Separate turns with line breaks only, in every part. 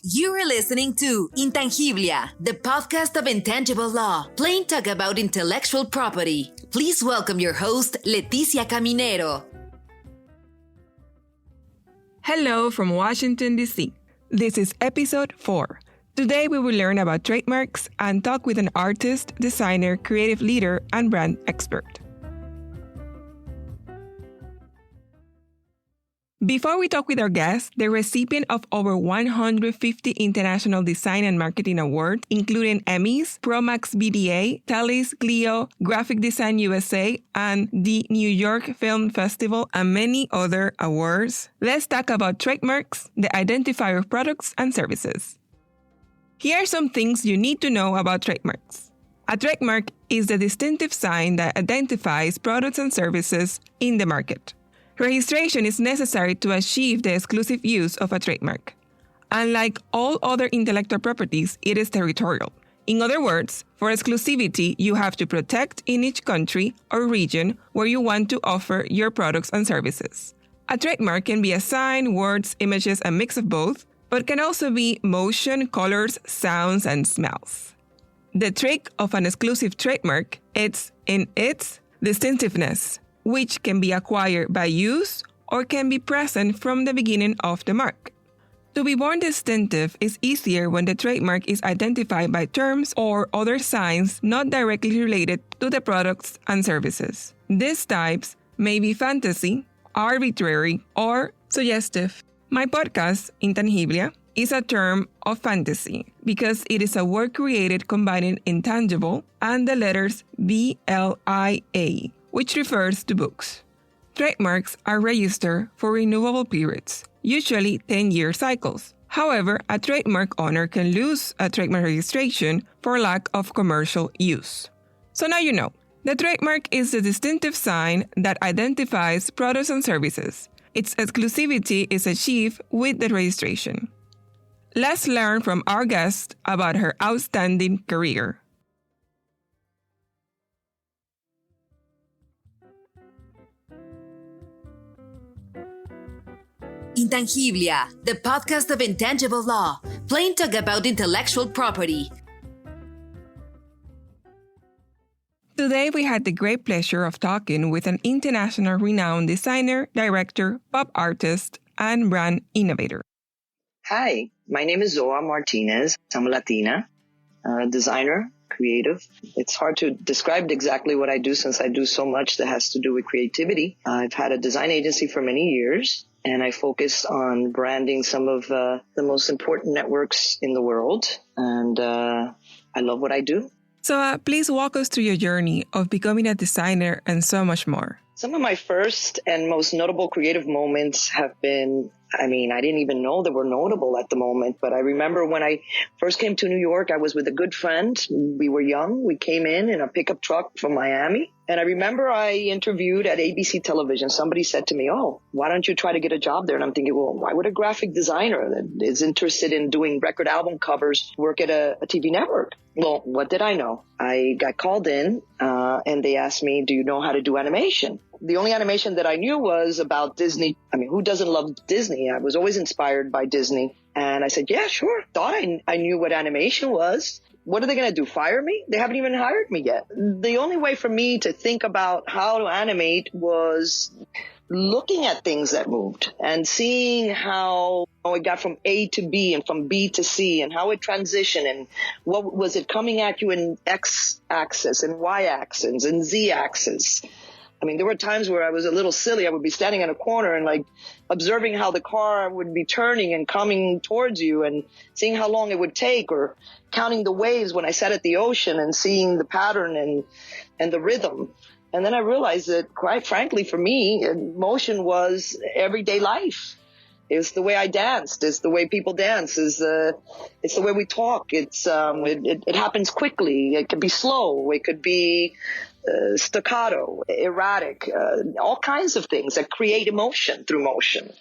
You are listening to Intangiblia, the podcast of intangible law, plain talk about intellectual property. Please welcome your host, Leticia Caminero.
Hello from Washington, D.C. This is episode 4. Today we will learn about trademarks and talk with an artist, designer, creative leader, and brand expert. Before we talk with our guest, the recipient of over 150 international design and marketing awards, including Emmys, Promax BDA, Tellys, Clio, Graphic Design USA, and the New York Film Festival, and many other awards, let's talk about trademarks, the identifier of products and services. Here are some things you need to know about trademarks. A trademark is the distinctive sign that identifies products and services in the market. Registration is necessary to achieve the exclusive use of a trademark. Unlike all other intellectual properties, it is territorial. In other words, for exclusivity, you have to protect in each country or region where you want to offer your products and services. A trademark can be a sign, words, images, a mix of both, but can also be motion, colors, sounds, and smells. The trick of an exclusive trademark is in its distinctiveness, which can be acquired by use or can be present from the beginning of the mark. To be born distinctive is easier when the trademark is identified by terms or other signs not directly related to the products and services. These types may be fantasy, arbitrary, or suggestive. My podcast, Intangiblia, is a term of fantasy because it is a word created combining intangible and the letters BLIA, which refers to books. Trademarks are registered for renewable periods, usually 10-year cycles. However, a trademark owner can lose a trademark registration for lack of commercial use. So now you know. The trademark is the distinctive sign that identifies products and services. Its exclusivity is achieved with the registration. Let's learn from our guest about her outstanding career.
Intangiblia, the podcast of intangible law, plain talk about intellectual property.
Today we had the great pleasure of talking with an international renowned designer, director, pop artist, and brand innovator.
Hi, my name is Zoa Martinez. I'm a Latina, designer, creative. It's hard to describe exactly what I do since I do so much that has to do with creativity. I've had a design agency for many years, and I focus on branding some of the most important networks in the world. And I love what I do.
So please walk us through your journey of becoming a designer and so much more.
Some of my first and most notable creative moments have been, I didn't even know they were notable at the moment, but I remember when I first came to New York, I was with a good friend. We were young. We came in a pickup truck from Miami. And I remember I interviewed at ABC television. Somebody said to me, "Oh, why don't you try to get a job there?" And I'm thinking, well, why would a graphic designer that is interested in doing record album covers work at a TV network? Well, what did I know? I got called in and they asked me, "Do you know how to do animation?" The only animation that I knew was about Disney. Who doesn't love Disney? I was always inspired by Disney. And I said, yeah, sure. Thought I knew what animation was. What are they going to do? Fire me? They haven't even hired me yet. The only way for me to think about how to animate was looking at things that moved and seeing how it got from A to B and from B to C and how it transitioned and what was it coming at you in X axis and Y axis and Z axis. There were times where I was a little silly. I would be standing in a corner and observing how the car would be turning and coming towards you and seeing how long it would take, or counting the waves when I sat at the ocean and seeing the pattern and the rhythm. And then I realized that, quite frankly, for me, motion was everyday life. It's the way I danced. It's the way people dance. It's the way we talk. It happens quickly. It could be slow. It could be staccato, erratic, all kinds of things that create emotion through motion.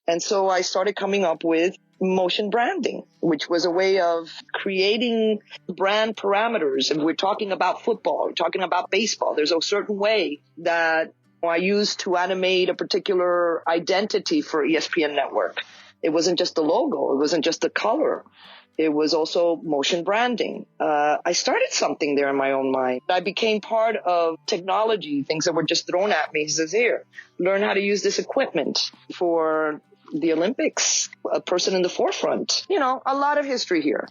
And so I started coming up with motion branding, which was a way of creating brand parameters. If we're talking about football, we're talking about baseball, there's a certain way that I used to animate a particular identity for ESPN network. It wasn't just the logo. It wasn't just the color. It was also motion branding. I started something there in my own mind. I became part of technology, things that were just thrown at me. He says, here, learn how to use this equipment for the Olympics, a person in the forefront. You know, a lot of history here.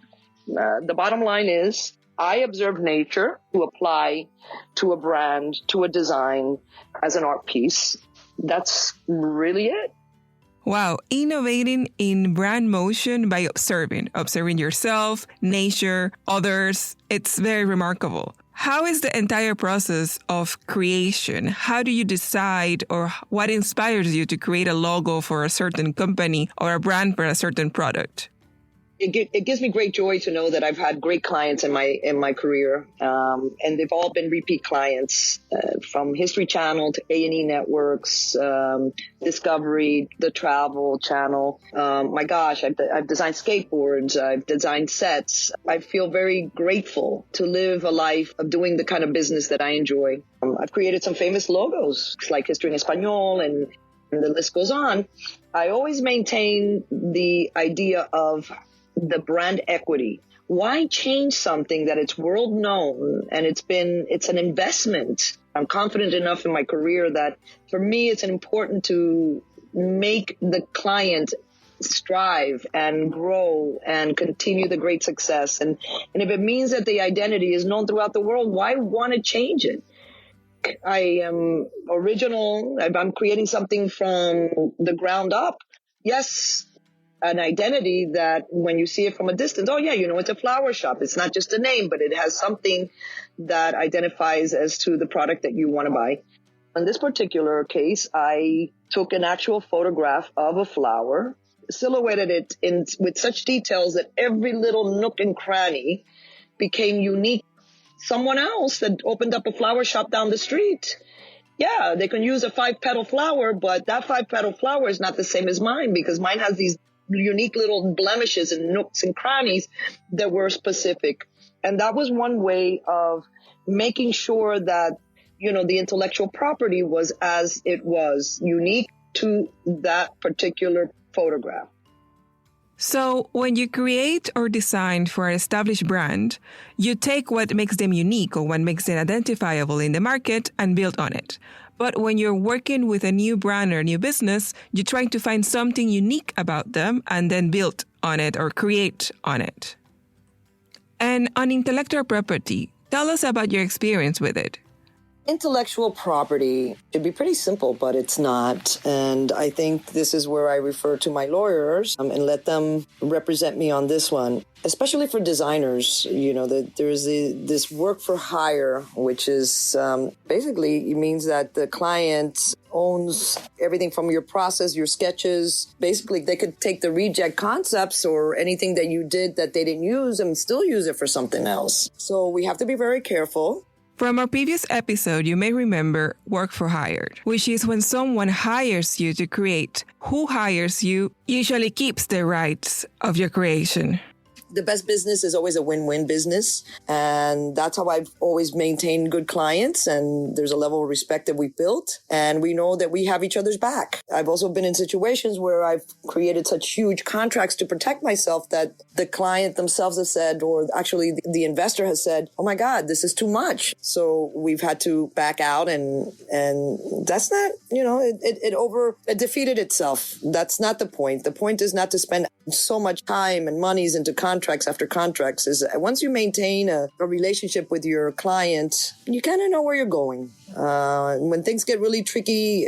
The bottom line is I observe nature to apply to a brand, to a design as an art piece. That's really it.
Wow, innovating in brand motion by observing yourself, nature, others. It's very remarkable. How is the entire process of creation? How do you decide, or what inspires you to create a logo for a certain company or a brand for a certain product?
It gives me great joy to know that I've had great clients in my career, and they've all been repeat clients, from History Channel to A&E Networks, Discovery, the Travel Channel. My gosh, I've designed skateboards, I've designed sets. I feel very grateful to live a life of doing the kind of business that I enjoy. I've created some famous logos like History en Español, and the list goes on. I always maintain the idea of the brand equity. Why change something that it's world known and it's an investment? I'm confident enough in my career that for me, it's important to make the client strive and grow and continue the great success. And if it means that the identity is known throughout the world, why want to change it? I am original. I'm creating something from the ground up. Yes, an identity that when you see it from a distance, oh yeah, you know, it's a flower shop. It's not just a name, but it has something that identifies as to the product that you want to buy. In this particular case, I took an actual photograph of a flower, silhouetted it with such details that every little nook and cranny became unique. Someone else that opened up a flower shop down the street, yeah, they can use a 5-petal flower, but that 5-petal flower is not the same as mine because mine has these unique little blemishes and nooks and crannies that were specific. And that was one way of making sure that, you know, the intellectual property was as it was, unique to that particular photograph.
So when you create or design for an established brand, you take what makes them unique or what makes them identifiable in the market and build on it. But when you're working with a new brand or new business, you're trying to find something unique about them and then build on it or create on it. And on intellectual property, tell us about your experience with it.
Intellectual property should be pretty simple, but it's not. And I think this is where I refer to my lawyers and let them represent me on this one, especially for designers. You know, there's this work for hire, which is basically it means that the client owns everything from your process, your sketches. Basically, they could take the reject concepts or anything that you did that they didn't use and still use it for something else. So we have to be very careful.
From our previous episode, you may remember work for hire, which is when someone hires you to create. Who hires you usually keeps the rights of your creation.
The best business is always a win-win business. And that's how I've always maintained good clients. And there's a level of respect that we've built. And we know that we have each other's back. I've also been in situations where I've created such huge contracts to protect myself that the client themselves has said, or actually the investor has said, oh my God, this is too much. So we've had to back out and that's not, you know, it defeated itself. That's not the point. The point is not to spend so much time and monies into contracts after contracts. Is once you maintain a relationship with your client, you kind of know where you're going. When things get really tricky,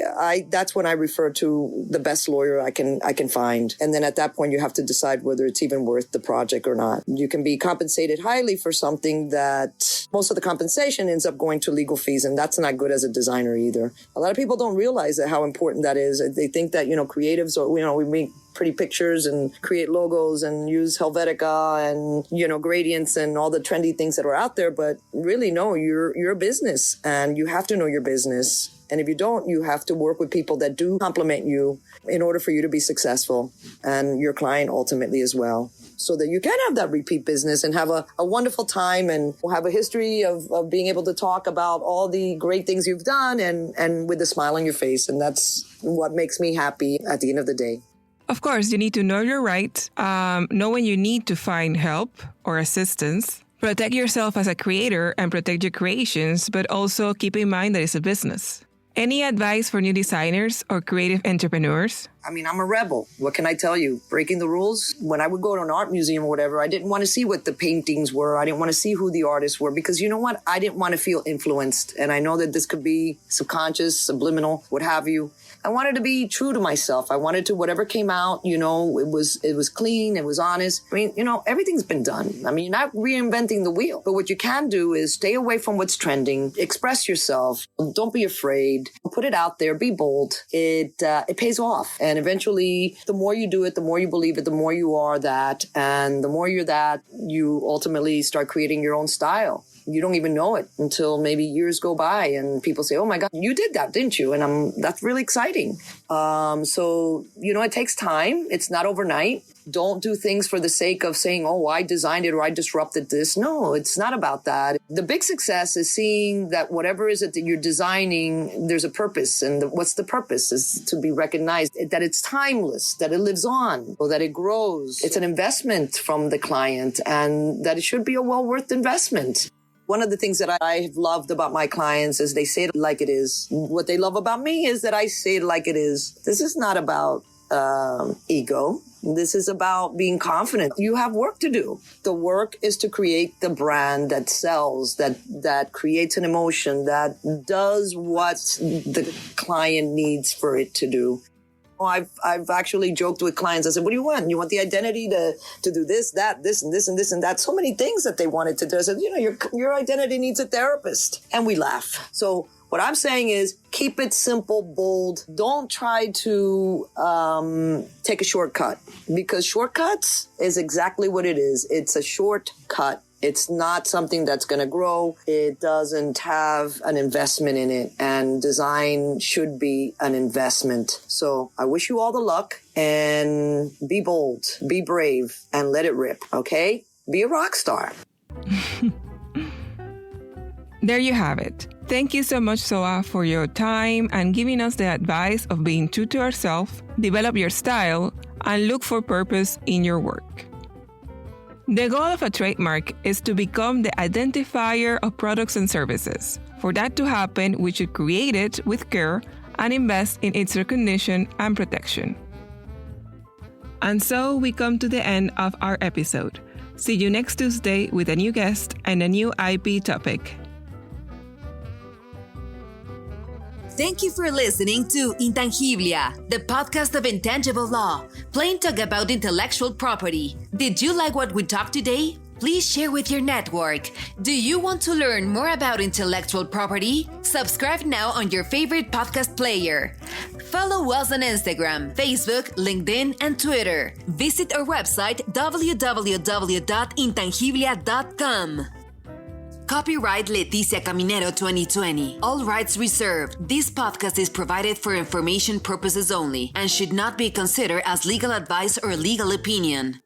that's when I refer to the best lawyer I can find. And then at that point, you have to decide whether it's even worth the project or not. You can be compensated highly for something that most of the compensation ends up going to legal fees, and that's not good as a designer either. A lot of people don't realize how important that is. They think that, you know, creatives, or, you know, we make pretty pictures and create logos and use Helvetica and, you know, gradients and all the trendy things that are out there. But really, no, you're a business and you have to know your business. And if you don't, you have to work with people that do complement you in order for you to be successful and your client ultimately as well, so that you can have that repeat business and have a wonderful time and have a history of being able to talk about all the great things you've done and with a smile on your face. And that's what makes me happy at the end of the day.
Of course, you need to know your rights, know when you need to find help or assistance, protect yourself as a creator and protect your creations, but also keep in mind that it's a business. Any advice for new designers or creative entrepreneurs?
I mean, I'm a rebel. What can I tell you? Breaking the rules. When I would go to an art museum or whatever, I didn't want to see what the paintings were. I didn't want to see who the artists were because you know what? I didn't want to feel influenced. And I know that this could be subconscious, subliminal, what have you. I wanted to be true to myself. I wanted to, whatever came out, you know, it was clean, it was honest. I mean, you know, everything's been done. I mean, you're not reinventing the wheel. But what you can do is stay away from what's trending, express yourself, don't be afraid, put it out there, be bold. It pays off. And eventually, the more you do it, the more you believe it, the more you are that. And the more you're that, you ultimately start creating your own style. You don't even know it until maybe years go by and people say, oh my God, you did that, didn't you? And that's really exciting. So, you know, it takes time. It's not overnight. Don't do things for the sake of saying, oh, I designed it or I disrupted this. No, it's not about that. The big success is seeing that whatever is it that you're designing, there's a purpose. And what's the purpose is to be recognized, that it's timeless, that it lives on, or that it grows. It's an investment from the client and that it should be a well-worth investment. One of the things that I have loved about my clients is they say it like it is. What they love about me is that I say it like it is. This is not about ego. This is about being confident. You have work to do. The work is to create the brand that sells, that creates an emotion, that does what the client needs for it to do. I've actually joked with clients. I said, what do you want? You want the identity to do this, that, this, and this, and this, and that. So many things that they wanted to do. I said, you know, your identity needs a therapist. And we laugh. So what I'm saying is keep it simple, bold. Don't try to take a shortcut because shortcuts is exactly what it is. It's a shortcut. It's not something that's going to grow. It doesn't have an investment in it. And design should be an investment. So I wish you all the luck and be bold, be brave, and let it rip, okay? Be a rock star.
There you have it. Thank you so much, Zoa, for your time and giving us the advice of being true to ourselves, develop your style, and look for purpose in your work. The goal of a trademark is to become the identifier of products and services. For that to happen, we should create it with care and invest in its recognition and protection. And so we come to the end of our episode. See you next Tuesday with a new guest and a new IP topic.
Thank you for listening to Intangiblia, the podcast of intangible law, plain talk about intellectual property. Did you like what we talked today? Please share with your network. Do you want to learn more about intellectual property? Subscribe now on your favorite podcast player. Follow us on Instagram, Facebook, LinkedIn, and Twitter. Visit our website www.intangiblia.com. Copyright Leticia Caminero 2020. All rights reserved. This podcast is provided for information purposes only and should not be considered as legal advice or legal opinion.